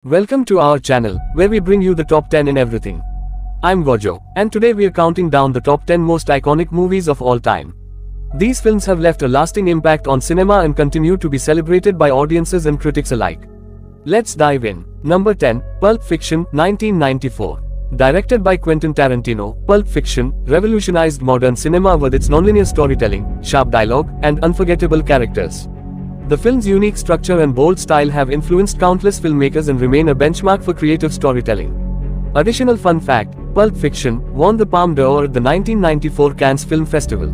Welcome to our channel, where we bring you the top 10 in everything. I'm Gojo, and today we are counting down the top 10 most iconic movies of all time. These films have left a lasting impact on cinema and continue to be celebrated by audiences and critics alike. Let's dive in. Number 10, Pulp Fiction, 1994. Directed by Quentin Tarantino, Pulp Fiction revolutionized modern cinema with its nonlinear storytelling, sharp dialogue, and unforgettable characters. The film's unique structure and bold style have influenced countless filmmakers and remain a benchmark for creative storytelling. Additional fun fact, Pulp Fiction won the Palme d'Or at the 1994 Cannes Film Festival.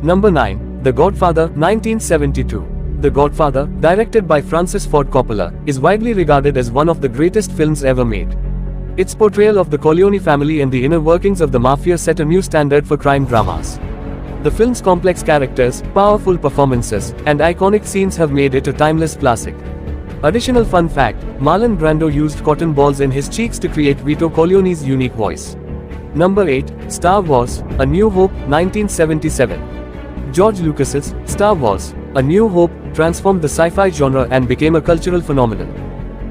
Number 9, The Godfather, 1972. The Godfather, directed by Francis Ford Coppola, is widely regarded as one of the greatest films ever made. Its portrayal of the Corleone family and the inner workings of the mafia set a new standard for crime dramas. The film's complex characters, powerful performances, and iconic scenes have made it a timeless classic. Additional fun fact, Marlon Brando used cotton balls in his cheeks to create Vito Corleone's unique voice. Number 8, Star Wars, A New Hope, 1977. George Lucas's Star Wars, A New Hope transformed the sci-fi genre and became a cultural phenomenon.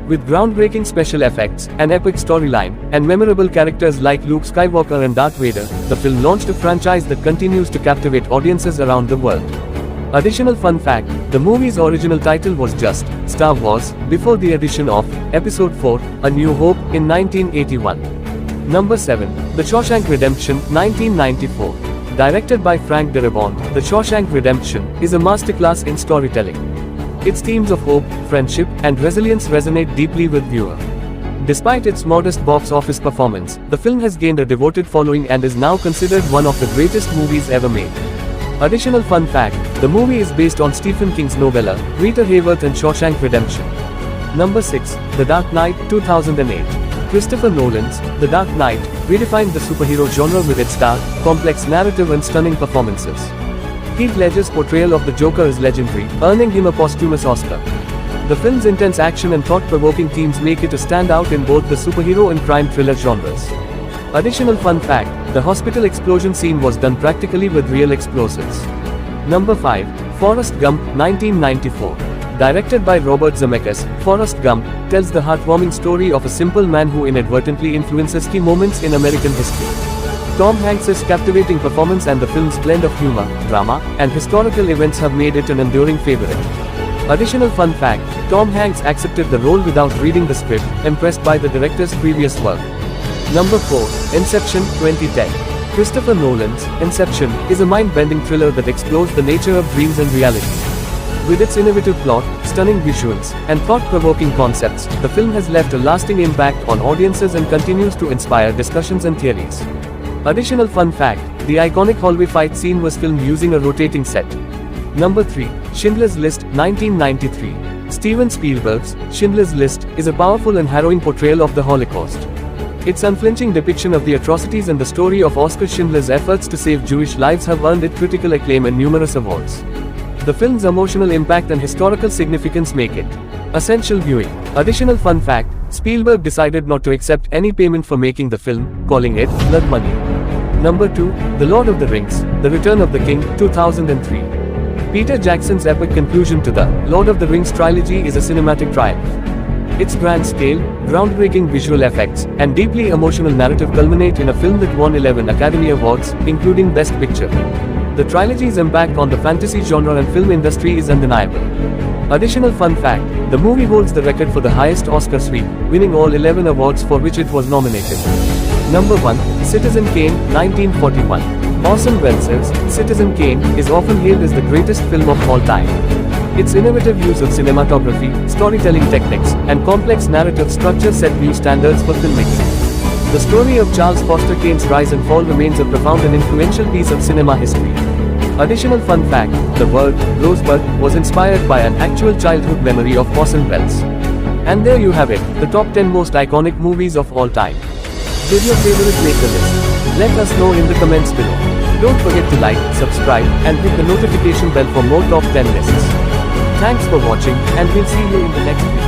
With groundbreaking special effects, an epic storyline, and memorable characters like Luke Skywalker and Darth Vader, the film launched a franchise that continues to captivate audiences around the world. Additional fun fact, the movie's original title was just Star Wars, before the addition of Episode 4, A New Hope, in 1981. Number 7, The Shawshank Redemption, 1994. Directed by Frank Darabont, The Shawshank Redemption is a masterclass in storytelling. Its themes of hope, friendship, and resilience resonate deeply with viewers. Despite its modest box office performance, the film has gained a devoted following and is now considered one of the greatest movies ever made. Additional fun fact, the movie is based on Stephen King's novella, Rita Hayworth and Shawshank Redemption. Number 6, The Dark Knight, 2008. Christopher Nolan's The Dark Knight redefined the superhero genre with its dark, complex narrative and stunning performances. Heath Ledger's portrayal of the Joker is legendary, earning him a posthumous Oscar. The film's intense action and thought-provoking themes make it a standout in both the superhero and crime thriller genres. Additional fun fact, the hospital explosion scene was done practically with real explosives. Number 5, Forrest Gump, 1994. Directed by Robert Zemeckis, Forrest Gump tells the heartwarming story of a simple man who inadvertently influences key moments in American history. Tom Hanks's captivating performance and the film's blend of humor, drama, and historical events have made it an enduring favorite. Additional fun fact, Tom Hanks accepted the role without reading the script, impressed by the director's previous work. Number 4, Inception, 2010. Christopher Nolan's Inception is a mind-bending thriller that explores the nature of dreams and reality. With its innovative plot, stunning visuals, and thought-provoking concepts, the film has left a lasting impact on audiences and continues to inspire discussions and theories. Additional fun fact, the iconic hallway fight scene was filmed using a rotating set. Number 3, Schindler's List, 1993. Steven Spielberg's Schindler's List is a powerful and harrowing portrayal of the Holocaust. Its unflinching depiction of the atrocities and the story of Oskar Schindler's efforts to save Jewish lives have earned it critical acclaim and numerous awards. The film's emotional impact and historical significance make it essential viewing. Additional fun fact, Spielberg decided not to accept any payment for making the film, calling it blood money. Number 2, The Lord of the Rings, The Return of the King, 2003. Peter Jackson's epic conclusion to the Lord of the Rings trilogy is a cinematic triumph. Its grand scale, groundbreaking visual effects, and deeply emotional narrative culminate in a film that won 11 Academy Awards, including Best Picture. The trilogy's impact on the fantasy genre and film industry is undeniable. Additional fun fact, the movie holds the record for the highest Oscar sweep, winning all 11 awards for which it was nominated. Number 1, Citizen Kane, 1941. Orson Welles' Citizen Kane is often hailed as the greatest film of all time. Its innovative use of cinematography, storytelling techniques, and complex narrative structure set new standards for filmmaking. The story of Charles Foster Kane's rise and fall remains a profound and influential piece of cinema history. Additional fun fact, the word Rosebud was inspired by an actual childhood memory of Orson Welles. And there you have it, the top 10 most iconic movies of all time. Did your favorite make the list? Let us know in the comments below. Don't forget to like, subscribe, and hit the notification bell for more top 10 lists. Thanks for watching, and we'll see you in the next video.